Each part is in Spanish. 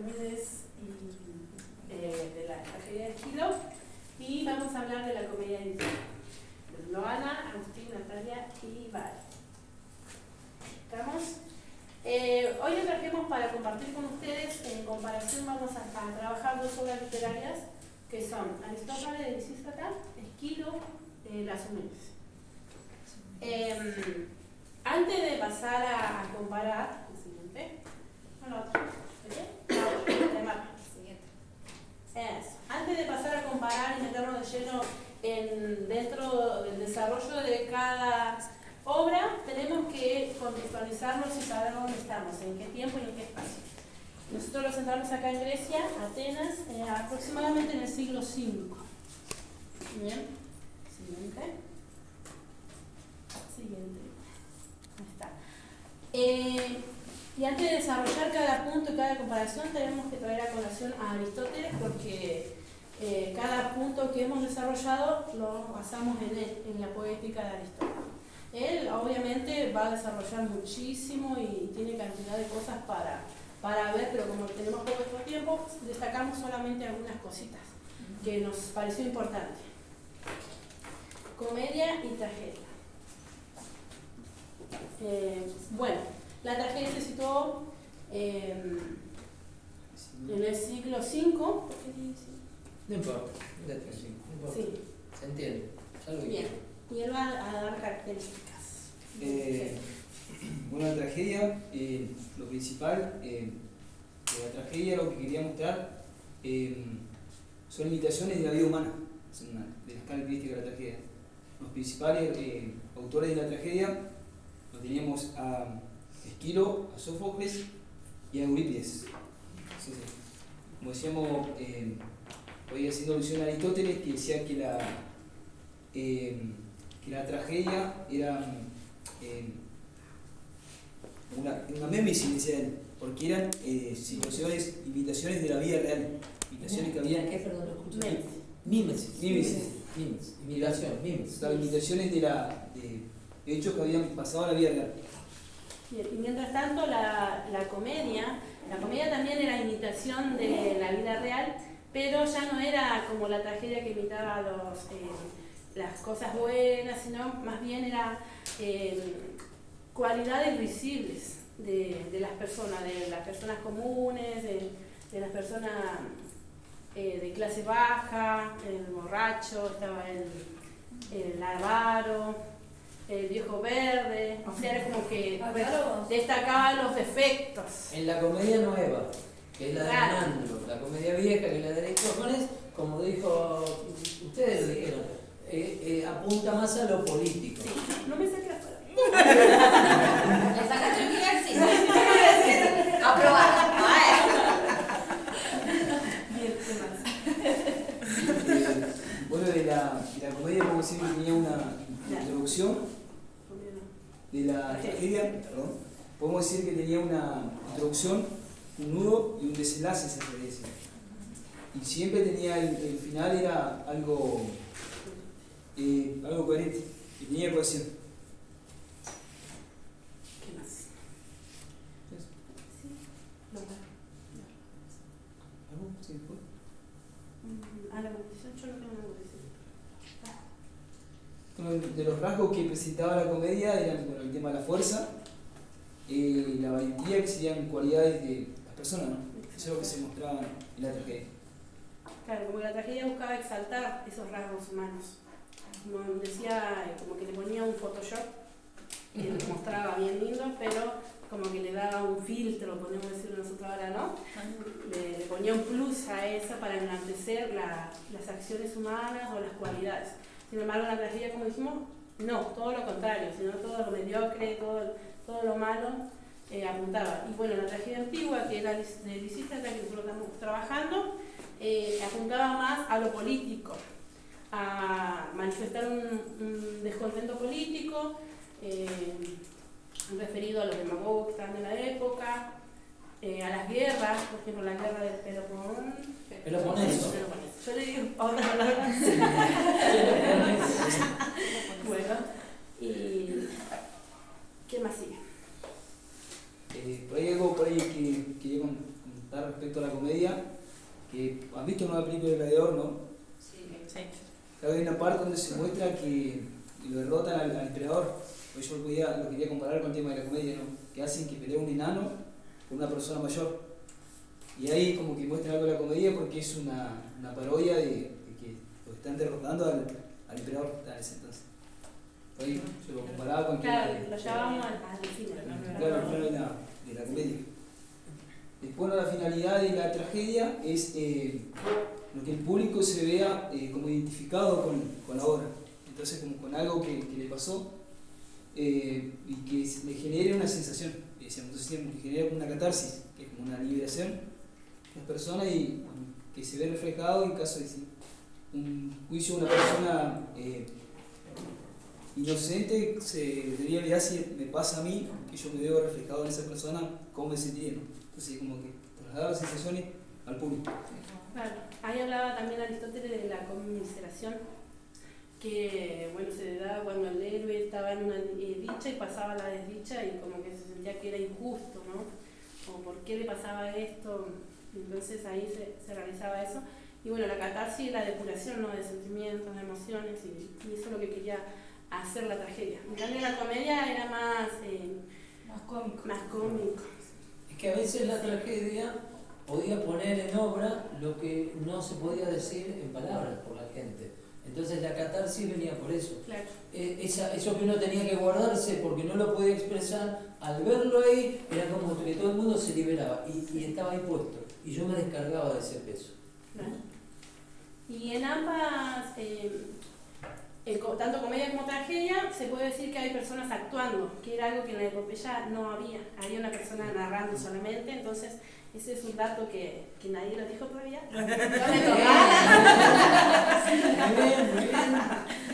Arquímedes y de la tragedia de Esquilo, y vamos a hablar de la comedia de Edipo. Loana, Agustín, Natalia y Val. ¿Estamos? Hoy les trajimos para compartir con ustedes, en comparación vamos a trabajar dos obras literarias que son Aristófanes de Lisístrata, Esquilo, las Euménides. Antes de pasar a comparar, el siguiente, no, la otra, antes de pasar a comparar y meternos de lleno dentro del desarrollo de cada obra, tenemos que contextualizarnos y saber dónde estamos, en qué tiempo y en qué espacio. Nosotros nos centramos acá en Grecia, Atenas, aproximadamente en el siglo V. Bien, siguiente. Ahí está. Y antes de desarrollar cada punto y cada comparación, tenemos que traer a colación a Aristóteles, porque cada punto que hemos desarrollado lo basamos en la poética de Aristóteles. Él obviamente va a desarrollar muchísimo y tiene cantidad de cosas para ver, pero como tenemos poco tiempo, destacamos solamente algunas cositas que nos pareció importante. Comedia y tragedia. Bueno, la tragedia se situó en el siglo V. ¿Por qué dice? No importa, no importa. Sí. Se entiende. Bien, y él va a dar características. Bueno, la tragedia, lo principal de la tragedia, lo que quería mostrar, son limitaciones de la vida humana, son una de las características de la tragedia. Los principales autores de la tragedia los teníamos a Esquilo, a Sófocles y a Eurípides. Sí. Como decíamos, hoy haciendo alusión a Aristóteles, que decía que la tragedia era una mémesis, decía él, porque eran situaciones, imitaciones de la vida real, imitaciones que habían. ¿Qué? Perdón, no escuché. Mímesis. Mímesis. Las imitaciones de hechos que habían pasado a la vida real. Bien, y mientras tanto, la comedia también era imitación de la vida real, pero ya no era como la tragedia que imitaba las cosas buenas, sino más bien era cualidades visibles de las personas comunes, de las personas de clase baja, el borracho, estaba el avaro, el viejo verde, o sea, era como que destacaba los defectos. En la comedia nueva, que es la de Claro. Menandro, la comedia vieja, que es la de Aristófanes, como dijo, ustedes lo dijeron, apunta más a lo político. Sí, no me saques las palabras. ¿Le sacaste el guía? Sí. Aprobado. Bien, ¿qué más? Bueno, de la comedia, como decir, que tenía una introducción. De la tragedia, perdón, podemos decir que tenía una introducción, un nudo y un desenlace, se podría decir. Y siempre tenía el final, era algo coherente, que tenía cohesión. ¿Qué más? Sí, lo ¿Algo? ¿Sí? ¿Fue? a la conclusión yo no tengo nada que decir. De los rasgos que presentaba la comedia eran, bueno, el tema de la fuerza, la valentía, que serían cualidades de las personas, ¿no? Eso es lo que se mostraba en la tragedia. Claro, como la tragedia buscaba exaltar esos rasgos humanos. Como decía, como que le ponía un Photoshop y le mostraba bien lindo, pero como que le daba un filtro, podemos decirlo nosotros ahora, ¿no? Le ponía un plus a eso para enaltecer las acciones humanas o las cualidades. Sin embargo, en la tragedia, como dijimos, no, todo lo contrario, sino todo lo mediocre, todo lo malo apuntaba. Y bueno, la tragedia antigua, que era de Lisístrata, que nosotros estamos trabajando, apuntaba más a lo político, a manifestar un descontento político, referido a los demagogos que estaban en la época, a las guerras, por ejemplo, la guerra del Peloponeso. Yo le digo otra palabra. Bueno, y ¿qué más sigue? Por ahí algo que quería presentar respecto a la comedia, que han visto una película de Gladiador, ¿no? Sí. Claro, hay una parte donde se muestra que lo derrotan al emperador. Pues yo lo quería comparar con el tema de la comedia, ¿no? Que hacen que pelee un enano con una persona mayor. Y ahí como que muestran algo de la comedia porque es una parodia de que lo están derrotando al emperador en ese entonces. Ahí se lo comparaba con Claro, lo llevábamos al cine. Claro, de la comedia. Después la finalidad de la tragedia es lo que el público se vea como identificado con la obra. Entonces como con algo que le pasó y que le genere una sensación. Entonces que genera una catarsis, que es como una liberación de las personas y que se ve reflejado en caso de un juicio de una persona inocente, en realidad si me pasa a mí, que yo me veo reflejado en esa persona, ¿cómo me sentiría? ¿No? Entonces como que trasladar las sensaciones al público. Claro, ahí hablaba también Aristóteles de la conmiseración, que bueno, se da cuando el héroe estaba en una dicha y pasaba la desdicha y como que se sentía que era injusto, ¿no? O por qué le pasaba esto, entonces ahí se realizaba eso. Y bueno, la catarsis y la depuración, ¿no? De sentimientos, de emociones, y eso es lo que quería hacer la tragedia. En cambio la comedia era más cómico. Es que a veces la tragedia podía poner en obra lo que no se podía decir en palabras por la gente. Entonces la catarsis venía por eso. Claro. Eso que uno tenía que guardarse porque no lo podía expresar, al verlo ahí era como que todo el mundo se liberaba y estaba ahí puesto. Y yo me descargaba de ese peso. Claro. Y en ambas, tanto comedia como tragedia, se puede decir que hay personas actuando, que era algo que en la epopeya no había. Había una persona narrando solamente, entonces ese es un dato que nadie lo dijo todavía.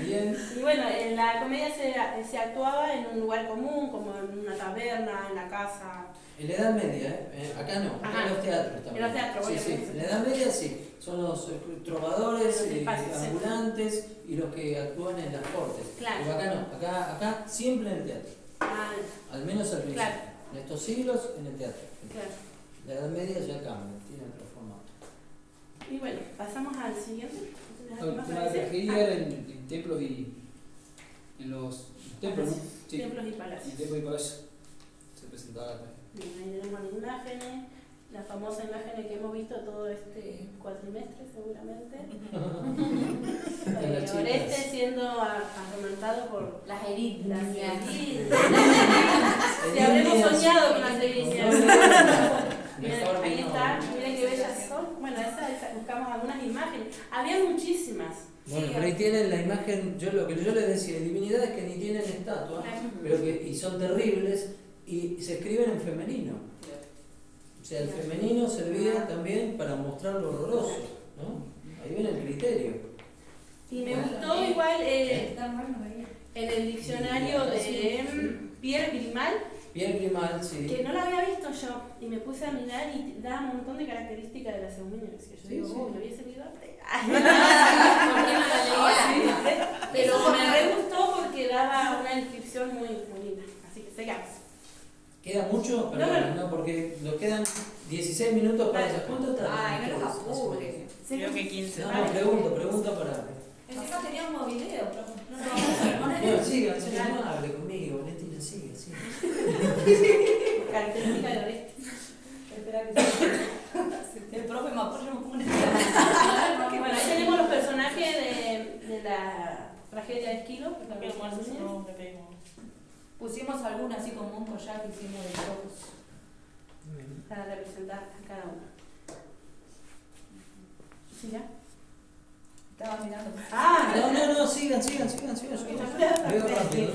Bien. Y bueno, en la comedia se actuaba en un lugar común, como en una taberna, en la casa. En la Edad Media, acá no, acá en los teatros también. En los teatros, sí, obviamente. sí. En la Edad Media sí, son los trovadores, Los espacios, sí. ambulantes y los que actúan en las cortes. Claro. Pero acá no, acá siempre en el teatro. Ah, Al menos al principio. claro. En estos siglos, en el teatro. Claro. La Edad Media ya cambia, tiene otro formato. Y bueno, pasamos al siguiente. El tema de la tragedia era en templos y en los templos, ¿no? Sí. Templos y En palacios. templos y palacios se presentaba la tragedia. Bien, ahí tenemos las imágenes, la famosa imagen que hemos visto todo este cuatrimestre seguramente. De las chicas. Oreste siendo atormentado por Las heridas. las erinias. Si habremos soñado con las erinias. Mejor Ahí que no. está, miren qué bellas son. Bueno, esa buscamos algunas imágenes. Había muchísimas. Bueno, Sí, pero ahí tienen la imagen, lo que yo les decía, divinidades que ni tienen estatua, pero y son terribles y se escriben en femenino. O sea, el femenino servía también para mostrar lo horroroso, ¿no? Ahí viene el criterio. Y me gustó igual en el diccionario de Pierre Grimal, Pierre Grimal, sí. que no lo había visto yo, y me puse a mirar y da un montón de características de las eugenias, que yo Sí, digo, sí. oh, lo hubiese leído antes. ¿Por qué no la leía? Pero me re gustó porque daba una descripción muy linda, así que sigamos. ¿Queda mucho? Perdón, no, porque nos quedan 16 minutos para esas. ¿Cuánto está? Ay, no los apures. Creo que 15. No, pregunto para. Encima teníamos video, pero Bueno, sigan, no hable conmigo, Valentina, sigue. Característica de Oreste. espera que el profe me apoya un poco. Bueno, ahí tenemos los personajes de la tragedia de Esquilo, que también Pusimos alguna así como un collar que hicimos de fotos. para representar a cada uno. ¿Sí ya? Estaba mirando. No, sigan.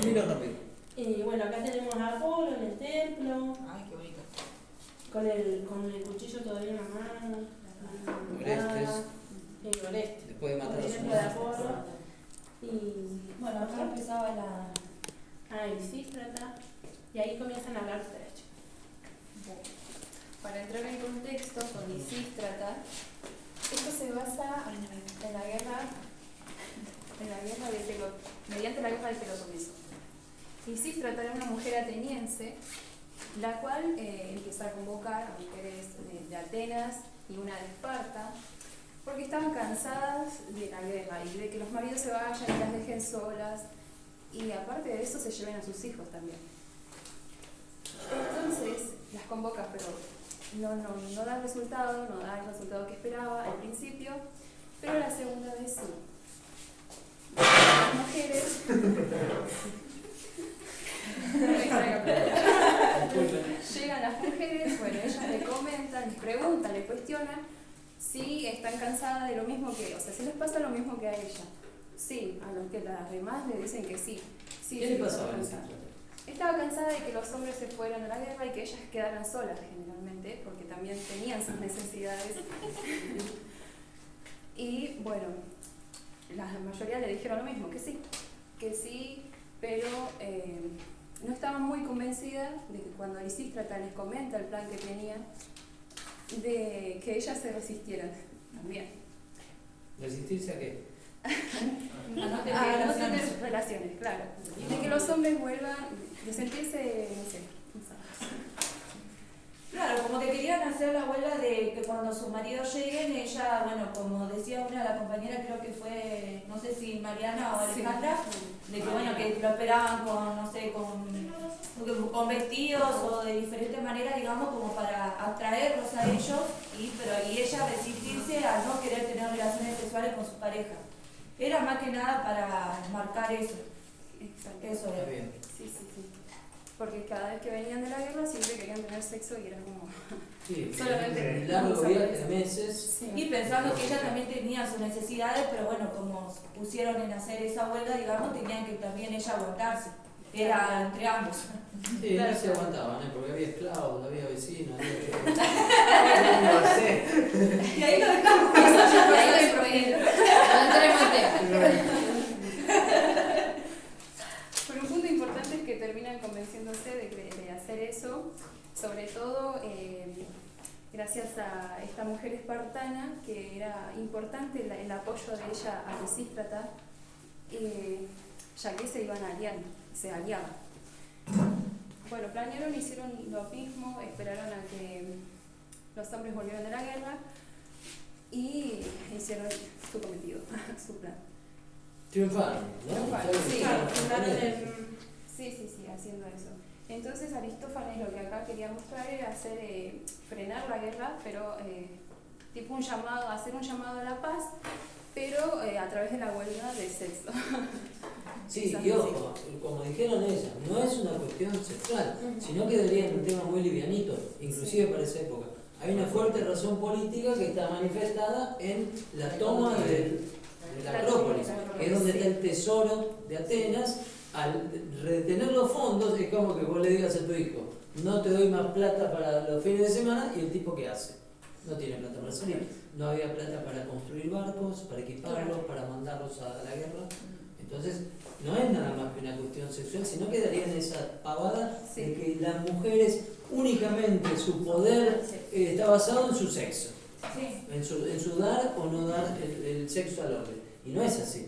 Miro rápido. Y bueno, acá tenemos a Apolo en el templo, Ay, qué bonito. con el cuchillo todavía en la mano. Oreste. Después de matar a su de madre. Apolo. Y Bueno, acá empezaba la. Lisístrata. Y ahí comienzan a hablar ustedes, chicos. Para entrar en contexto, con Lisístrata, esto se basa en la guerra mediante la guerra del Peloponeso. Lisístrata era una mujer ateniense la cual empieza a convocar a mujeres de Atenas y una de Esparta, porque estaban cansadas de la guerra y de que los maridos se vayan y las dejen solas, y aparte de eso se lleven a sus hijos también. Entonces las convoca, pero no da resultado, no da el resultado que esperaba al principio, pero la segunda vez sí. Las mujeres llegan las mujeres, bueno, ellas le comentan, les preguntan, les cuestionan si están cansadas de lo mismo que, o sea, si les pasa lo mismo que a ella. Sí, a los que las demás le dicen que sí. ¿Qué le pasaba? Estaba cansada de que los hombres se fueran a la guerra y que ellas quedaran solas generalmente, porque también tenían sus necesidades. Y bueno, la mayoría le dijeron lo mismo, que sí, pero no estaban muy convencidas de que cuando Lisístrata les comenta el plan que tenía, de que ellas se resistieran también. ¿Resistirse a qué? A no tener relaciones, claro. De que los hombres vuelvan, de sentirse, no sé, cansados. Claro, como que querían hacer la huelga de que cuando sus maridos lleguen, ella, bueno, como decía una de las compañeras, creo que fue, no sé si Mariana o Alejandra, de que bueno, que lo esperaban con, no sé, con vestidos o de diferentes maneras, digamos, como para atraerlos a ellos, y ella resistirse a no querer tener relaciones sexuales con su pareja. Era más que nada para marcar eso. Exacto. Eso Está era. bien. Sí. Porque cada vez que venían de la guerra siempre querían tener sexo y era como... Sí, solamente un largo viaje de meses. Sí. Y pensando que ella también tenía sus necesidades, pero bueno, como pusieron en hacer esa huelga, digamos, tenían que también ella aguantarse. Era entre ambos. Sí, Claro. no se aguantaban, porque había esclavos, había vecinos, había... No sé. Y ahí lo dejamos. Eso ya ahí lo prohibido. Pero un punto importante es que terminan convenciéndose de hacer eso, sobre todo gracias a esta mujer espartana, que era importante el apoyo de ella a Lisístrata, ya que se iban a aliar, se aliaban. Bueno, planearon, hicieron lo mismo, esperaron a que los hombres volvieran de la guerra y hicieron su cometido, su plan. Triunfaron, ¿no? Triunfaron, sí, Triunfaron sí, haciendo eso. Entonces Aristófanes lo que acá quería mostrar era hacer, frenar la guerra, pero tipo hacer un llamado a la paz, pero a través de la huelga de sexo. Sí, y ojo, como dijeron ellas, no es una cuestión sexual, sino que daría un tema muy livianito, inclusive para esa época. Hay una fuerte razón política que está manifestada en la toma de la Acrópolis, que es donde está el tesoro de Atenas. Al retener los fondos es como que vos le digas a tu hijo, no te doy más plata para los fines de semana, y el tipo ¿qué hace? No tiene plata para salir, no había plata para construir barcos, para equiparlos, para mandarlos a la guerra. Entonces no es nada más que una cuestión sexual, sino que darían esa pavada de que las mujeres únicamente su poder está basado en su sexo, en su dar o no dar el sexo al hombre, y no es así.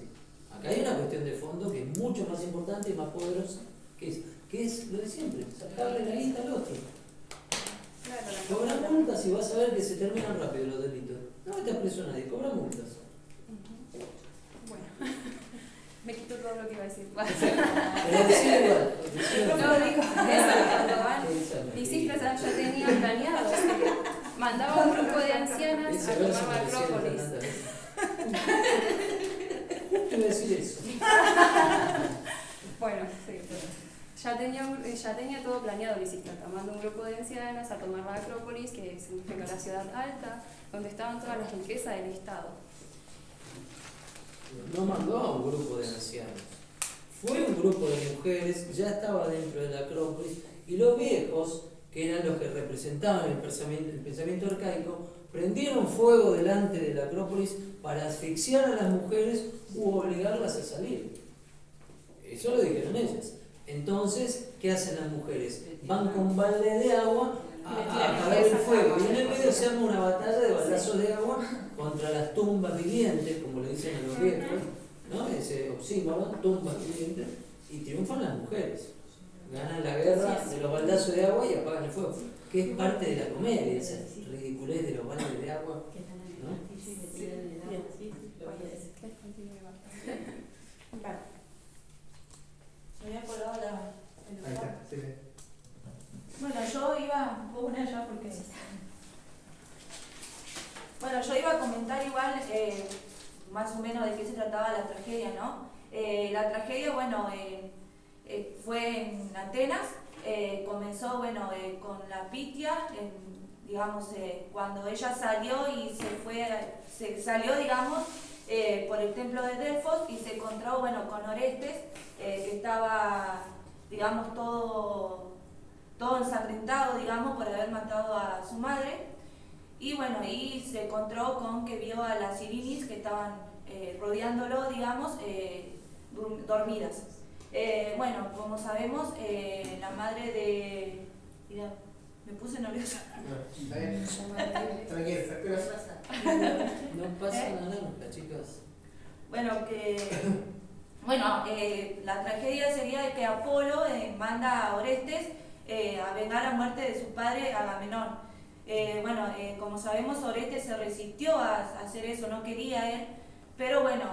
Acá hay una cuestión de fondo que es mucho más importante y más poderosa, que es lo de siempre, sacarle la lista al otro. Cobra multas y vas a ver que se terminan rápido los delitos. No metas preso a nadie, cobra multas. Bueno, me quito todo lo que iba a decir. Pero decir igual. No, dijo, Lisístrata ya tenía planeado, mandaba un grupo de ancianas a tomar la Acrópolis. ¿Qué iba a decir eso? Bueno, sí, ya tenía todo planeado Lisístrata. Mandó un grupo de ancianas a tomar la Acrópolis, que significa la ciudad alta, donde estaban todas las riquezas del Estado. No mandó a un grupo de ancianos, fue un grupo de mujeres, ya estaba dentro de la Acrópolis, y los viejos, que eran los que representaban el pensamiento arcaico, prendieron fuego delante de la Acrópolis para asfixiar a las mujeres u obligarlas a salir. Eso lo dijeron ellas. Entonces, ¿qué hacen las mujeres? Van con balde de agua a apagar el fuego, y en el medio se arma una batalla de balazos de agua contra las tumbas vivientes, como le dicen a los viejos, ¿no? Ese oxímoron, tumbas vivientes, y triunfan las mujeres. ganan la guerra de los baldazos de agua y apagan el fuego, que es parte de la comedia, esa ridiculez de los baldes de agua, ¿no? Vale. Se había colgado la... Ahí está, sí, sí. Bueno, yo iba... ¿Puedo poner ya? Porque... Bueno, yo iba a comentar igual más o menos de qué se trataba la tragedia, ¿no? La tragedia, bueno, fue en Atenas, comenzó, bueno, con la Pitia, digamos, cuando ella salió y se salió, digamos, por el templo de Delfos y se encontró, bueno, con Orestes, que estaba, digamos, todo ensangrentado, digamos, por haber matado a su madre. Y bueno, y se encontró con que vio a las Sirinis que estaban rodeándolo, digamos, dormidas. Bueno, como sabemos, la madre de... Mira, me puse nerviosa. Está bien. Tranquilo, espera. No pasa nada nunca, chicas. Bueno, la tragedia sería de que Apolo manda a Orestes a vengar la muerte de su padre Agamenón. Como sabemos, Orestes se resistió a hacer eso, no quería él, pero bueno,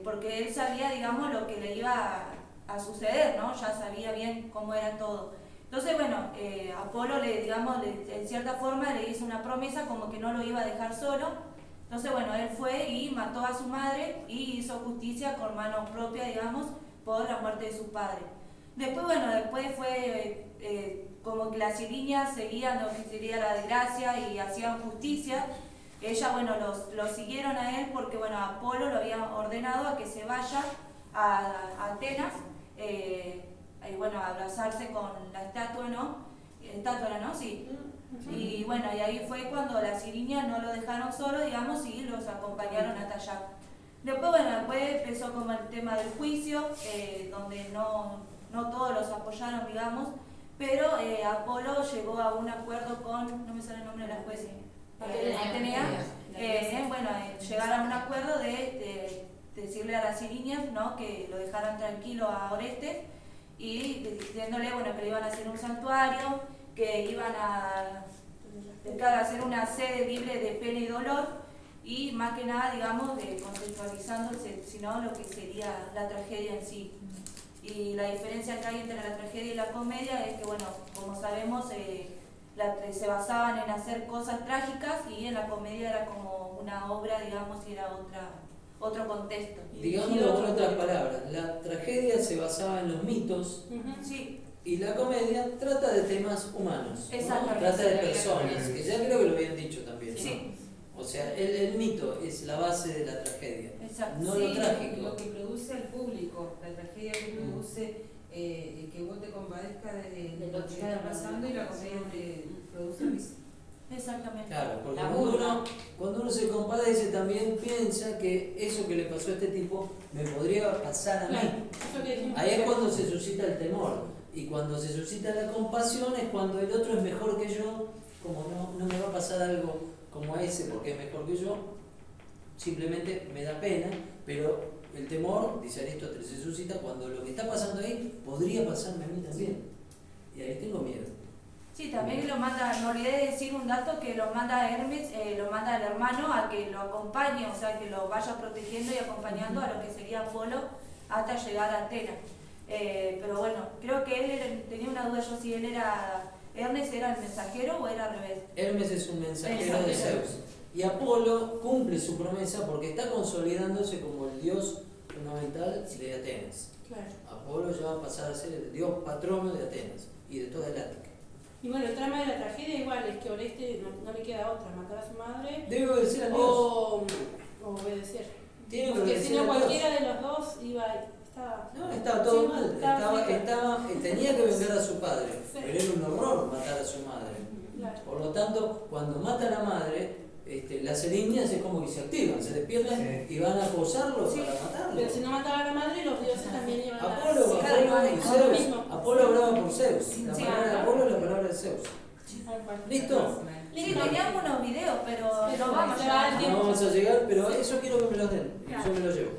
porque él sabía, digamos, lo que le iba a suceder, ¿no? Ya sabía bien cómo era todo. Entonces, bueno, Apolo, en cierta forma le hizo una promesa como que no lo iba a dejar solo. Entonces, bueno, él fue y mató a su madre y hizo justicia con mano propia, digamos, por la muerte de su padre. Después fue como que las siriñas seguían lo que sería la desgracia y hacían justicia. Ella, bueno, lo siguieron a él porque, bueno, Apolo lo había ordenado a que se vaya a Atenas, a abrazarse con la estatua, ¿no? Sí. Y bueno, y ahí fue cuando las siriñas no lo dejaron solo, digamos, y los acompañaron hasta allá. Después empezó como el tema del juicio, donde no todos los apoyaron, digamos, pero Apolo llegó a un acuerdo con, no me sale el nombre de la jueza, Atenea, llegaron a un acuerdo de decirle a las siriñas, ¿no?, que lo dejaran tranquilo a Orestes y diciéndole, bueno, que le iban a hacer un santuario, que iban a hacer una sede libre de pena y dolor y más que nada, digamos, contextualizándose, sino lo que sería la tragedia en sí. Y la diferencia que hay entre la tragedia y la comedia es que, bueno, como sabemos, se basaban en hacer cosas trágicas y en la comedia era como una obra, digamos, y era otro contexto. Digámoslo con otras palabras, la tragedia se basaba en los mitos. Sí. Y la comedia trata de temas humanos, ¿no? Trata de personas, que ya creo que lo habían dicho también, ¿no? Sí. O sea, el mito es la base de la tragedia, Exacto. no lo trágico. Lo que produce al público, la tragedia que produce que vos te compadezcas de lo que está pasando y la comedia te produce risa. Exactamente. Claro, porque La cuando uno se compadece también piensa que eso que le pasó a este tipo me podría pasar a mí. Ahí es cuando se suscita el temor. Y cuando se suscita la compasión es cuando el otro es mejor que yo, como no me va a pasar algo como ese porque es mejor que yo, simplemente me da pena, pero el temor, dice Aristóteles, se suscita cuando lo que está pasando ahí podría pasarme a mí también. Y ahí tengo miedo. Sí, también lo manda, no olvidé de decir un dato que lo manda Hermes, lo manda el hermano a que lo acompañe, o sea, que lo vaya protegiendo y acompañando a lo que sería Apolo hasta llegar a Atenas. Pero bueno, creo que él tenía una duda yo si Hermes era el mensajero o era al revés. Hermes es un mensajero de Zeus. Y Apolo cumple su promesa porque está consolidándose como el dios fundamental de Atenas. Claro. Apolo ya va a pasar a ser el dios patrono de Atenas y de toda el Ática. Y bueno, el trama de la tragedia igual es que Orestes no le queda otra, matar a su madre Debe obedecer a Dios. o obedecer. Tiene que Porque obedecer si no a Dios. cualquiera de los dos Estaba todo mal, sí, tenía que vengar a su padre, Sí. pero era un horror matar a su madre. Claro. Por lo tanto, cuando mata a la madre, las erinias es como que se activan, se despiertan Sí. y van a acosarlo Sí, para matarlo. Pero si no mataba a la madre, los dioses también iban a... Apolo Sí, y lo Zeus. mismo. Apolo hablaba por Zeus. La Sí, palabra de ajá. Apolo es la palabra de Zeus. Tal cual. ¿Listo? Sí, teníamos unos videos, pero no vamos se va el ya. tiempo. No vamos a llegar, pero eso quiero que me los den. Yo me los llevo.